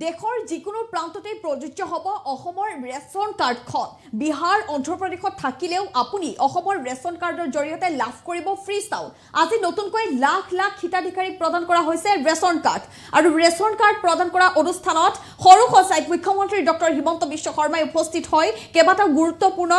দেশৰ যিকোনো প্ৰান্ততে প্ৰযোজ্য হ'ব অসমৰ ৰেচন কাৰ্ডখন বিহাৰ অন্ধ্ৰপ্ৰদেশত থাকিলেও আপুনি অসমৰ ৰেচন কাৰ্ডৰ জৰিয়তে লাভ কৰিব ফ্ৰী চাউল আজি নতুনকৈ লাখ লাখ হিতাধিকাৰীক প্ৰদান কৰা হৈছে ৰেচন কাৰ্ড আৰু ৰেচন কাৰ্ড প্ৰদান কৰা অনুষ্ঠানত সৰু সচাইত মুখ্যমন্ত্ৰী ডক্টৰ হিমন্ত বিশ্ব শৰ্মাই উপস্থিত হৈ কেইবাটাও গুৰুত্বপূৰ্ণ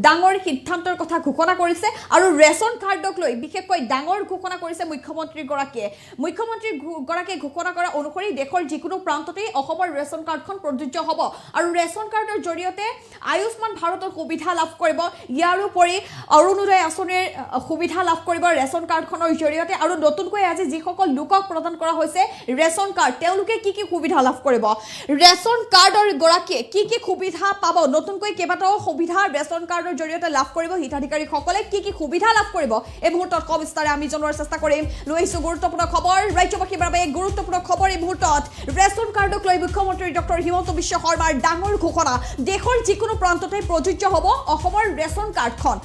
ডাঙৰ সিদ্ধান্তৰ কথা ঘোষণা কৰিছে আৰু ৰেচন কাৰ্ডক লৈ বিশেষকৈ ডাঙৰ ঘোষণা কৰিছে মুখ্যমন্ত্ৰী গৰাকীয়ে ঘোষণা কৰা অনুসৰি দেশৰ যিকোনো প্ৰান্ততে অসমৰ ৰেচন কাৰ্ডখন প্ৰযোজ্য হ'ব আৰু ৰেচন কাৰ্ডৰ জৰিয়তে আয়ুষ্মান ভাৰতৰ সুবিধা লাভ কৰিব ইয়াৰ উপৰি অৰুণোদয় আঁচনিৰ সুবিধা লাভ কৰিব ৰেচন কাৰ্ডখনৰ জৰিয়তে আৰু নতুনকৈ আজি যিসকল লোকক প্ৰদান কৰা হৈছে ৰেচন কাৰ্ড তেওঁলোকে কি কি সুবিধা লাভ কৰিব ৰেচন কাৰ্ডৰ গৰাকীয়ে কি কি সুবিধা পাব নতুনকৈ কেইবাটাও সুবিধা ৰেচন কাৰ্ডৰ জৰিয়তে লাভ কৰিব হিতাধিকাৰীসকলে কি কি সুবিধা লাভ কৰিব এই মুহূৰ্তত কবিস্তাৰে আমি জনোৱাৰ চেষ্টা কৰিম লৈ আহিছোঁ গুৰুত্বপূৰ্ণ খবৰ ৰাজ্যবাসীৰ বাবে গুৰুত্বপূৰ্ণ খবৰ এই মুহূৰ্তত ৰেচন কাৰ্ডক লৈ মুখ্যমন্ত্ৰী ডক্টৰ হিমন্ত বিশ্ব শৰ্মাৰ ডাঙৰ ঘোষণা দেশৰ যিকোনো প্ৰান্ততে প্ৰযোজ্য হ'ব অসমৰ ৰেচন কাৰ্ডখন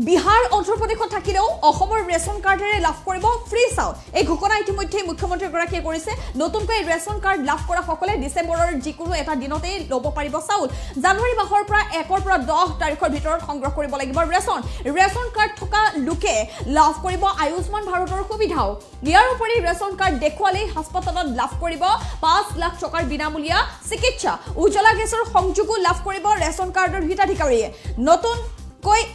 বিহাৰ অন্ধ্ৰপ্ৰদেশত থাকিলেও অসমৰ ৰেচন কাৰ্ডেৰে লাভ কৰিব ফ্ৰী চাউল এই ঘোষণা ইতিমধ্যে মুখ্যমন্ত্ৰীগৰাকীয়ে কৰিছে নতুনকৈ ৰেচন কাৰ্ড লাভ কৰা সকলে ডিচেম্বৰৰ যিকোনো এটা দিনতে ল'ব পাৰিব চাউল জানুৱাৰী মাহৰ পৰা 1 পৰা 10 তাৰিখৰ ভিতৰত সংগ্ৰহ কৰিব লাগিব ৰেচন কাৰ্ড থকা লোকে লাভ কৰিব আয়ুষ্মান ভাৰতৰ সুবিধাও ইয়াৰ উপৰি ৰেচন কাৰ্ড দেখুৱালেই হাস্পতালত লাভ কৰিব 5 লাখ টকাৰ বিনামূলীয়া চিকিৎসা উজ্জ্বলা গেছৰ সংযোগো লাভ কৰিব ৰেচন কাৰ্ডৰ হিতাধিকাৰীয়ে নতুন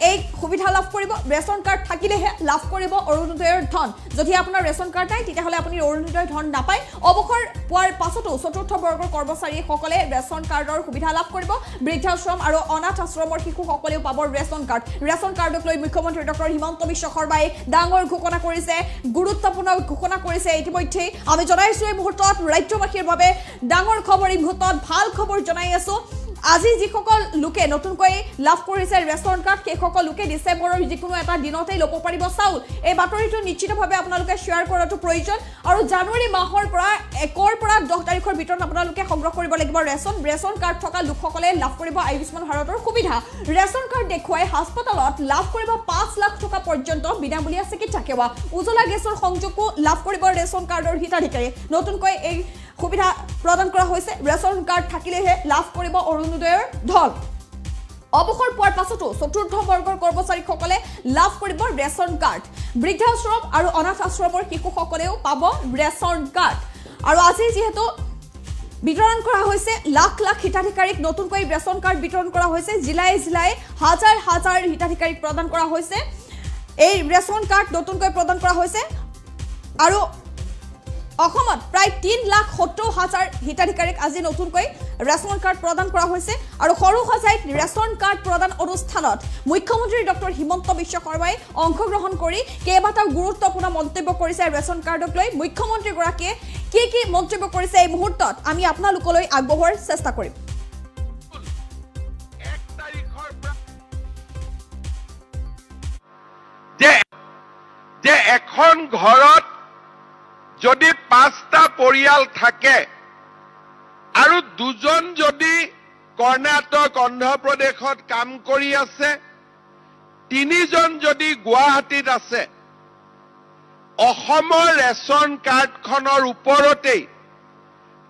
এই সুবিধা লাভ কৰিব ৰেচন কাৰ্ড থাকিলেহে লাভ কৰিব অৰুণোদয়ৰ ধন যদি আপোনাৰ ৰেচন কাৰ্ড নাই তেতিয়াহ'লে আপুনি অৰুণোদয়ৰ ধন নাপায় অৱসৰ পোৱাৰ পাছতো চতুৰ্থ বৰ্গৰ কৰ্মচাৰীসকলে ৰেচন কাৰ্ডৰ সুবিধা লাভ কৰিব বৃদ্ধাশ্ৰম আৰু অনাথ আশ্ৰমৰ শিশুসকলেও পাব ৰেচন কাৰ্ডক লৈ মুখ্যমন্ত্ৰী ডক্টৰ হিমন্ত বিশ্ব শৰ্মাই ডাঙৰ ঘোষণা কৰিছে গুৰুত্বপূৰ্ণ ঘোষণা কৰিছে ইতিমধ্যে আমি জনাইছোঁ এই মুহূৰ্তত ৰাজ্যবাসীৰ বাবে ডাঙৰ খবৰ এই মুহূৰ্তত ভাল খবৰ জনাই আছোঁ আজি যিসকল লোকে নতুনকৈ লাভ কৰিছে ৰেচন কাৰ্ড সেইসকল লোকে ডিচেম্বৰৰ যিকোনো এটা দিনতেই ল'ব পাৰিব চাউল এই বাতৰিটো নিশ্চিতভাৱে আপোনালোকে শ্বেয়াৰ কৰাটো প্ৰয়োজন আৰু জানুৱাৰী মাহৰ পৰা 1 পৰা 10 তাৰিখৰ ভিতৰত আপোনালোকে সংগ্ৰহ কৰিব লাগিব ৰেচন কাৰ্ড থকা লোকসকলে লাভ কৰিব আয়ুষ্মান ভাৰতৰ সুবিধা ৰেচন কাৰ্ড দেখুৱাই হাস্পতালত লাভ কৰিব 5 লাখ টকা পৰ্যন্ত বিনামূলীয়া চিকিৎসা সেৱা উজ্জ্বলা গেছৰ সংযোগো লাভ কৰিব ৰেচন কাৰ্ডৰ হিতাধিকাৰী নতুনকৈ এই সুবিধা প্ৰদান কৰা হৈছে ৰেচন কাৰ্ড থাকিলেহে লাভ কৰিব অৰুণোদয়ৰ ধন অৱসৰ পোৱাৰ পাছতো চতুৰ্থ বৰ্গৰ কৰ্মচাৰীসকলে লাভ কৰিব ৰেচন কাৰ্ড বৃদ্ধাশ্ৰম আৰু অনাথ আশ্ৰমৰ শিশুসকলেও পাব ৰেচন কাৰ্ড আৰু আজি যিহেতু বিতৰণ কৰা হৈছে লাখ লাখ হিতাধিকাৰীক নতুনকৈ ৰেচন কাৰ্ড বিতৰণ কৰা হৈছে জিলাই হাজাৰ হাজাৰ হিতাধিকাৰীক প্ৰদান কৰা হৈছে এই ৰেচন কাৰ্ড নতুনকৈ প্ৰদান কৰা হৈছে আৰু অসমত প্ৰায় 3,70,000 হিতাধিকাৰীক আজি নতুনকৈ ৰেচন কাৰ্ড প্ৰদান কৰা হৈছে আৰু সৰু সজাইত ৰেচন কাৰ্ড প্ৰদান অনুষ্ঠানত মুখ্যমন্ত্ৰী ডক্টৰ হিমন্ত বিশ্ব শৰ্মাই অংশগ্ৰহণ কৰি কেইবাটাও গুৰুত্বপূৰ্ণ মন্তব্য কৰিছে ৰেচন কাৰ্ডক লৈ মুখ্যমন্ত্ৰীগৰাকীয়ে কি মন্তব্য কৰিছে এই মুহূৰ্তত আমি আপোনালোকলৈ আগবঢ়োৱাৰ চেষ্টা কৰিম যে এখন ঘৰত যদি 5টা পৰিয়াল থাকে আৰু দুজন যদি কৰ্ণাটক অন্ধ্ৰপ্ৰদেশত কাম কৰি আছে 3জন যদি গুৱাহাটীত আছে অসমৰ ৰেচন কাৰ্ডখনৰ ওপৰতেই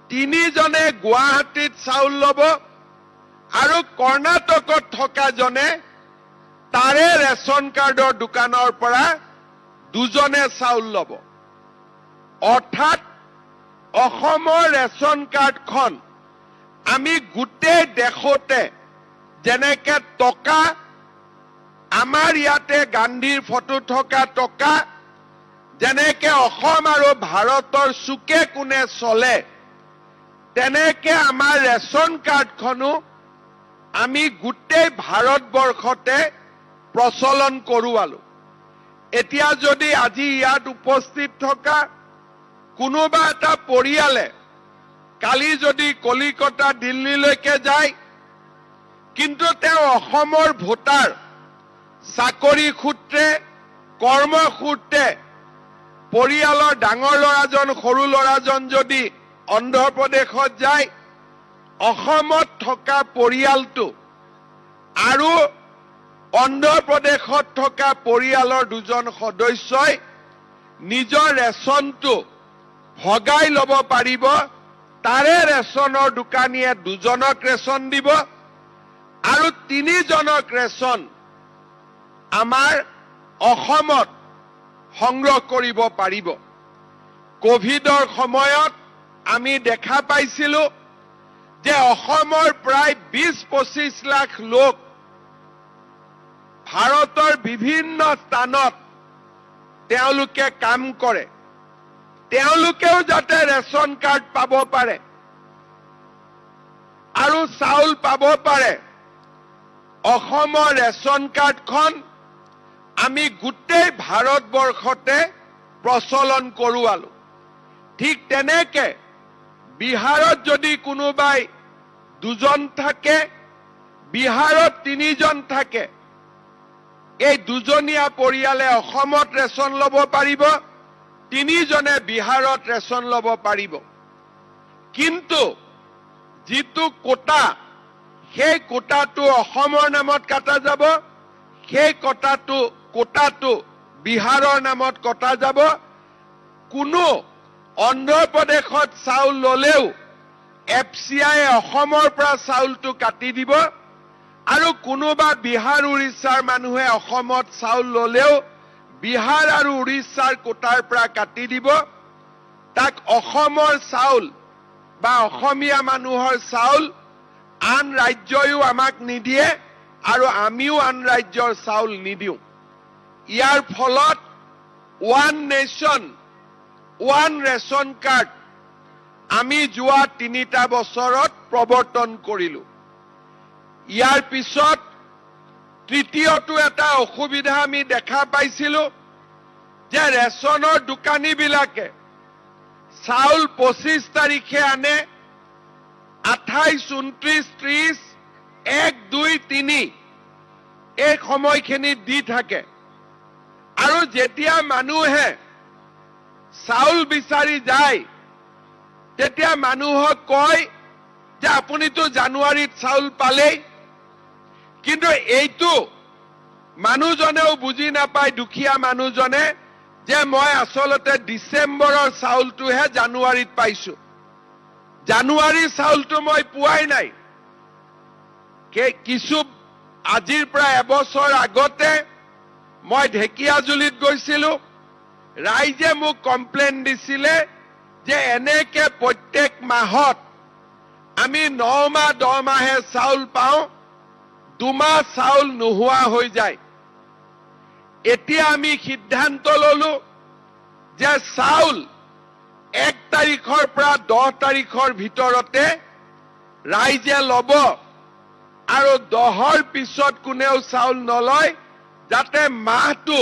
3জনে গুৱাহাটীত চাউল ল'ব আৰু কৰ্ণাটকত থকা জনে তাৰে ৰেচন কাৰ্ডৰ দোকানৰ পৰা 2জনে চাউল ল'ব অৰ্থাৎ অসমৰ ৰেচন কাৰ্ডখন আমি গোটেই দেশতে যেনেকে টকা আমাৰ ইয়াতে গান্ধীৰ ফটো থকা টকা যেনেকে অসম আৰু ভাৰতৰ চুকে কোণে চলে তেনেকে আমাৰ ৰেচন কাৰ্ডখনো আমি গোটেই ভাৰতবৰ্ষতে প্ৰচলন কৰোৱালো এতিয়া যদি আজি ইয়াত উপস্থিত থকা কোনোবা এটা পৰিয়ালে কালি যদি কলিকতা দিল্লীলৈকে যায় কিন্তু তেওঁ অসমৰ ভোটাৰ চাকৰি সূত্ৰে কৰ্ম সূত্ৰে পৰিয়ালৰ ডাঙৰ ল'ৰাজন সৰু ল'ৰাজন যদি অন্ধ্ৰপ্ৰদেশত যায় অসমত থকা পৰিয়ালটো আৰু অন্ধ্ৰপ্ৰদেশত থকা পৰিয়ালৰ 2জন সদস্যই নিজৰ ৰেচনটো ভগাই ল'ব পাৰিব তাৰে ৰেচনৰ দোকানীয়ে 2জনক ৰেচন দিব আৰু 3জনক ৰেচন আমাৰ অসমত সংগ্ৰহ কৰিব পাৰিব। কোভিডৰ সময়ত আমি দেখা পাইছিলো যে অসমৰ প্ৰায় 20-25 লাখ লোক ভাৰতৰ বিভিন্ন স্থানত তেওঁলোকে কাম কৰে। তেওঁলোকেও যাতে ৰেচন কাৰ্ড পাব পাৰে আৰু চাউল পাব পাৰে, অসমৰ ৰেচন কাৰ্ডখন আমি গোটেই ভাৰতবৰ্ষতে প্ৰচলন কৰোৱালো। ঠিক তেনেকে বিহাৰত যদি কোনোবাই 2জন থাকে, বিহাৰত 3জন থাকে, এই 2জনীয়া পৰিয়ালে অসমত ৰেচন ল'ব পাৰিব, 3জনে বিহাৰত ৰেচন ল'ব পাৰিব। কিন্তু যিটো কোটা, সেই কোটাটো অসমৰ নামত কাটা যাব, সেই কোটাটো বিহাৰৰ নামত কটা যাব। কোনো অন্ধ্ৰপ্ৰদেশত চাউল ল'লেও FCI অসমৰ পৰা চাউলটো কাটি দিব আৰু কোনোবা বিহাৰ উৰিষ্যাৰ মানুহে অসমত চাউল ল'লেও বিহাৰ আৰু উৰিষ্যাৰ কোটাৰ পৰা কাটি দিব। তাক অসমৰ চাউল বা অসমীয়া মানুহৰ চাউল আন ৰাজ্যইও আমাক নিদিয়ে আৰু আমিও আন ৰাজ্যৰ চাউল নিদিওঁ। ইয়াৰ ফলত one nation one ration card আমি যোৱা 3টা বছৰত প্ৰৱৰ্তন কৰিলো। ইয়াৰ পিছত তৃতীয়টো এটা অসুবিধা আমি দেখা পাইছিলো যে ৰেচনৰ দোকানীবিলাকে চাউল 25 তাৰিখে আনে, 28, 29, 30, 1, 2, 3 এই সময়খিনিত দি থাকে আৰু যেতিয়া মানুহে চাউল বিচাৰি যায় তেতিয়া মানুহক কয় যে আপুনিতো জানুৱাৰীত চাউল পালেই। কিন্তু এইটো মানুহজনেও বুজি নাপায়, দুখীয়া মানুহজনে, যে মই আচলতে ডিচেম্বৰৰ চাউলটোহে জানুৱাৰীত পাইছো, জানুৱাৰীৰ চাউলটো মই পোৱাই নাই। কিছু আজিৰ পৰা এবছৰ আগতে মই ঢেকিয়াজুলিত গৈছিলো, ৰাইজে মোক কমপ্লেইন দিছিলে যে এনেকে প্ৰত্যেক মাহত আমি 9 মাহ 10 মাহে চাউল পাওঁ, 2 মাহ চাউল নোহোৱা হৈ যায়। এতিয়া আমি সিদ্ধান্ত ললো যে চাউল 1 তাৰিখৰ পৰা 10 তাৰিখৰ ভিতৰতে ৰাইজে ল'ব আৰু 10ৰ পিছত কোনেও চাউল নলয়, যাতে মাহটো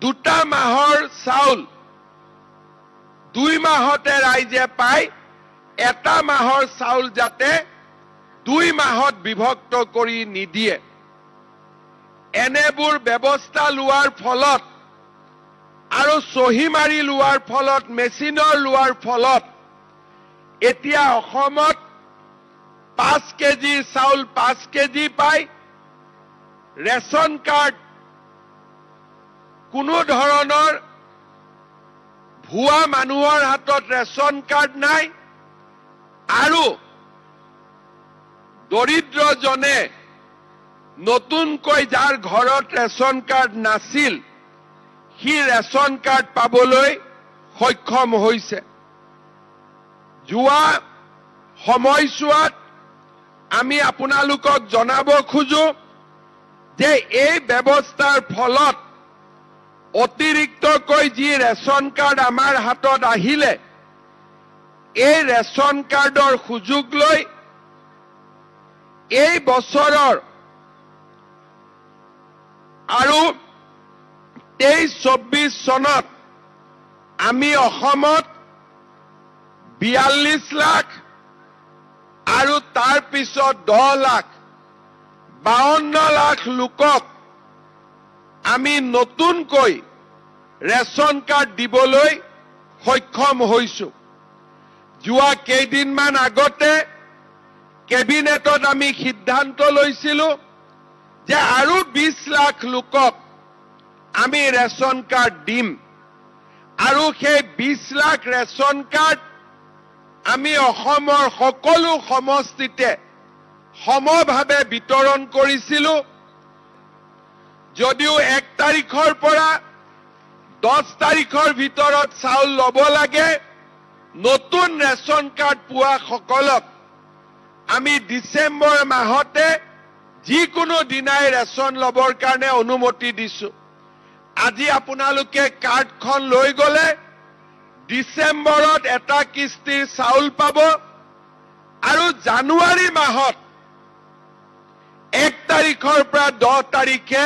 2টা মাহৰ চাউল 2 মাহতে ৰাইজে পায়, 1টা মাহৰ চাউল যাতে 2 মাহত বিভক্ত কৰি নিদিয়ে। এনেবোৰ ব্যৱস্থা লোৱাৰ ফলত আৰু চহী মাৰি লোৱাৰ ফলত, মেচিনৰ লোৱাৰ ফলত এতিয়া অসমত 5 কেজি চাউল 5 কেজি পায়। ৰেচন কাৰ্ড কোনো ধৰণৰ ভুৱা মানুহৰ হাতত ৰেচন কাৰ্ড নাই আৰু দৰিদ্ৰজনে নতুনকৈ যাৰ ঘৰত ৰেচন কাৰ্ড নাছিল সি ৰেচন কাৰ্ড পাবলৈ সক্ষম হৈছে। যোৱা সময়ছোৱাত আমি আপোনালোকক জনাব খোজো যে এই ব্যৱস্থাৰ ফলত অতিৰিক্তকৈ যি ৰেচন কাৰ্ড আমাৰ হাতত আহিলে, এই ৰেচন কাৰ্ডৰ সুযোগ লৈ এই বছৰৰ আৰু 23-24 চনত আমি অসমত 42 লাখ আৰু তাৰ পিছত 10 লাখ 52 লাখ লোকক আমি নতুনকৈ ৰেচন কাৰ্ড দিবলৈ সক্ষম হৈছো। যোৱা কেইদিনমান আগতে কেবিনেটত আমি সিদ্ধান্ত লৈছিলো যে আৰু 20 লাখ লোকক আমি ৰেচন কাৰ্ড দিম আৰু সেই 20 লাখ ৰেচন কাৰ্ড আমি অসমৰ সকলো সমষ্টিতে সমভাৱে বিতৰণ কৰিছিলোঁ। যদিও 1 তাৰিখৰ পৰা 10 তাৰিখৰ ভিতৰত চাউল ল'ব লাগে, নতুন ৰেচন কাৰ্ড পোৱা সকলক আমি ডিচেম্বৰ মাহতে যিকোনো দিনাই ৰেচন ল'বৰ কাৰণে অনুমতি দিছোঁ। আজি আপোনালোকে কাৰ্ডখন লৈ গ'লে ডিচেম্বৰত এটা কিস্তিৰ চাউল পাব আৰু জানুৱাৰী মাহত 1 তাৰিখৰ পৰা 10 তাৰিখে,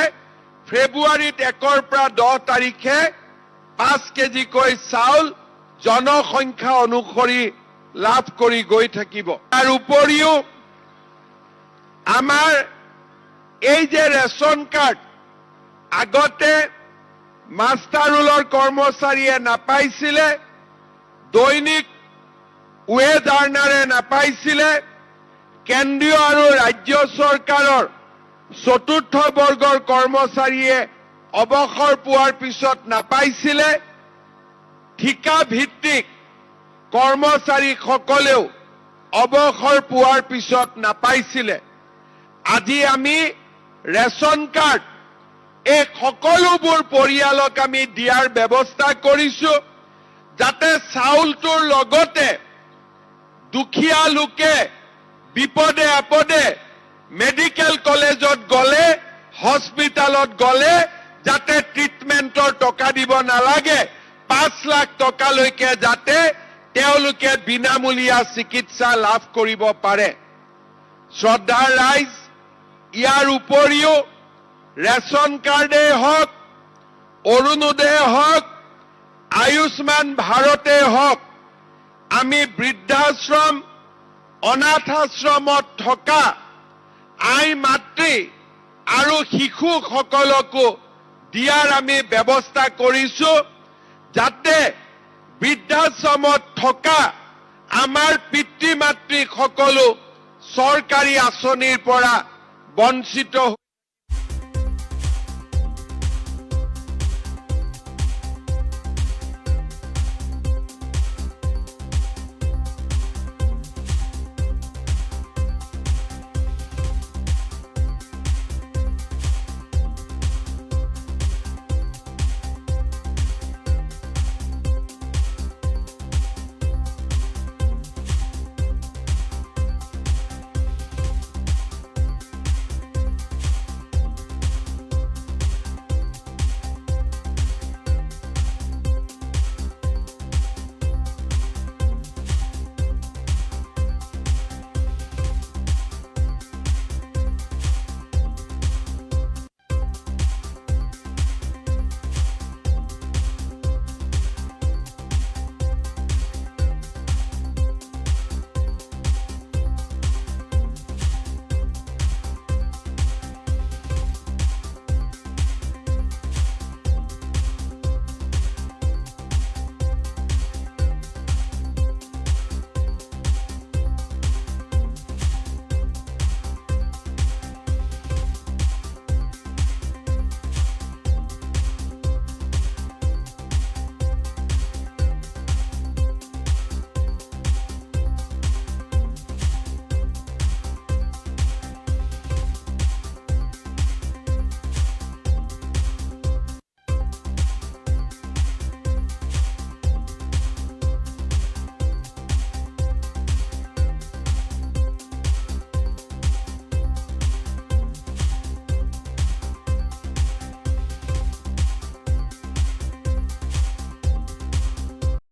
ফেব্ৰুৱাৰীত 1ৰ পৰা 10 তাৰিখে 5 কেজিকৈ চাউল জনসংখ্যা অনুসৰি লাভ কৰি গৈ থাকিব। তাৰ উপৰিও আমাৰ এই যে ৰেচন কাৰ্ড আগতে মাষ্টাৰ ৰোলৰ কৰ্মচাৰীয়ে নাপাইছিলে, দৈনিক ৱেজ আৰ্ণাৰে নাপাইছিলে, কেন্দ্ৰীয় আৰু ৰাজ্য চৰকাৰৰ চতুৰ্থ বৰ্গৰ কৰ্মচাৰীয়ে অৱসৰ পোৱাৰ পিছত নাপাইছিলে, ঠিকা ভিত্তিক কৰ্মচাৰীসকলেও অৱসৰ পোৱাৰ পিছত নাপাইছিলে। আজি আমি ৰেচন কাৰ্ড এই সকলোবোৰ পৰিয়ালক আমি দিয়াৰ ব্যৱস্থা কৰিছোঁ, যাতে চাউলটোৰ লগতে দুখীয়া লোকে বিপদে আপদে মেডিকেল কলেজত গ'লে, হস্পিটালত গ'লে যাতে ট্ৰিটমেণ্টৰ টকা দিব নালাগে, 5 লাখ টকালৈকে যাতে তেওঁলোকে বিনামূলীয়া চিকিৎসা লাভ কৰিব পাৰে। শ্ৰদ্ধাৰ ৰাইজ, ইয়াৰ উপৰিও ৰেচন কাৰ্ডেই হওক, অৰুণোদয়ে হওক, আয়ুষ্মান ভাৰতে হওক, আমি বৃদ্ধাশ্ৰম, অনাথ আশ্ৰমত থকা আই মাতৃ আৰু শিশুসকলকো দিয়াৰ আমি ব্যৱস্থা কৰিছোঁ, যাতে বৃদ্ধাশ্ৰমত থকা আমাৰ পিতৃ মাতৃসকলো চৰকাৰী আঁচনিৰ পৰা বঞ্চিত